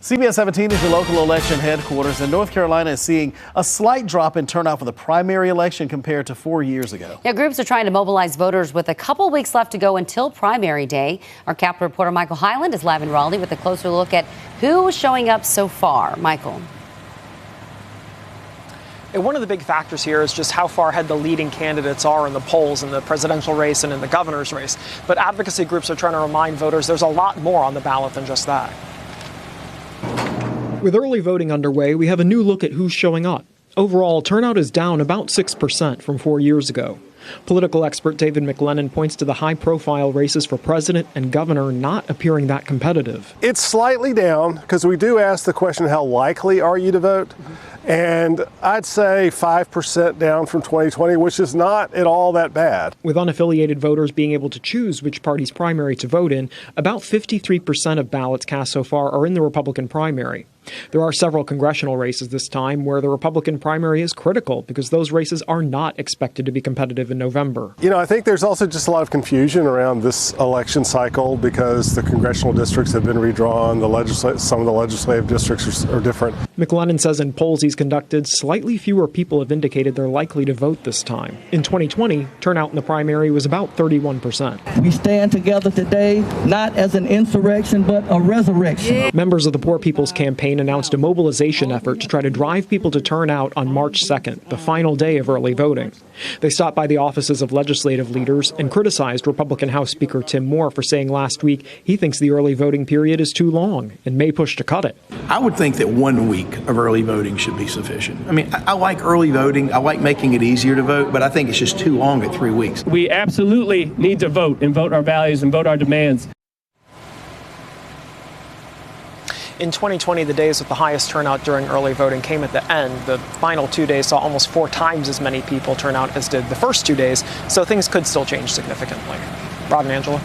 CBS 17 is your local election headquarters, and North Carolina is seeing a slight drop in turnout for the primary election compared to 4 years ago. Yeah, groups are trying to mobilize voters with a couple weeks left to go until primary day. Our Capitol reporter Michael Hyland is live in Raleigh with a closer look at who is showing up so far. Michael. And one of the big factors here is just how far ahead the leading candidates are in the polls in the presidential race and in the governor's race. But advocacy groups are trying to remind voters there's a lot more on the ballot than just that. With early voting underway, we have a new look at who's showing up. Overall, turnout is down about 6% from 4 years ago. Political expert David McLennan points to the high-profile races for president and governor not appearing that competitive. It's slightly down because we do ask the question, how likely are you to vote? And I'd say 5% down from 2020, which is not at all that bad. With unaffiliated voters being able to choose which party's primary to vote in, about 53% of ballots cast so far are in the Republican primary. There are several congressional races this time where the Republican primary is critical because those races are not expected to be competitive in November. You know, I think there's also just a lot of confusion around this election cycle because the congressional districts have been redrawn, some of the legislative districts are different. McLennan says in polls he's conducted, slightly fewer people have indicated they're likely to vote this time. In 2020, turnout in the primary was about 31%. We stand together today, not as an insurrection, but a resurrection. Members of the Poor People's Campaign announced a mobilization effort to try to drive people to turn out on March 2nd, the final day of early voting. They stopped by the offices of legislative leaders and criticized Republican House Speaker Tim Moore for saying last week he thinks the early voting period is too long and may push to cut it. I would think that 1 week of early voting should be sufficient. I mean, I like early voting. I like making it easier to vote, but I think it's just too long at 3 weeks. We absolutely need to vote and vote our values and vote our demands. In 2020, the days with the highest turnout during early voting came at the end. The final 2 days saw almost 4 times as many people turn out as did the first 2 days, so things could still change significantly. Rod and Angela.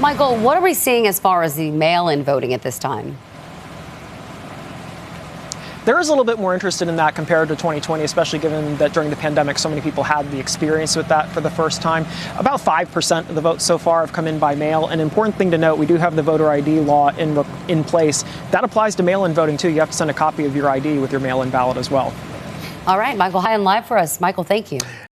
Michael, what are we seeing as far as the mail-in voting at this time? There is a little bit more interested in that compared to 2020, especially given that during the pandemic, so many people had the experience with that for the first time. About 5% of the votes so far have come in by mail. An important thing to note, we do have the voter ID law in place. That applies to mail-in voting, too. You have to send a copy of your ID with your mail-in ballot as well. All right, Michael Hyland live for us. Michael, thank you.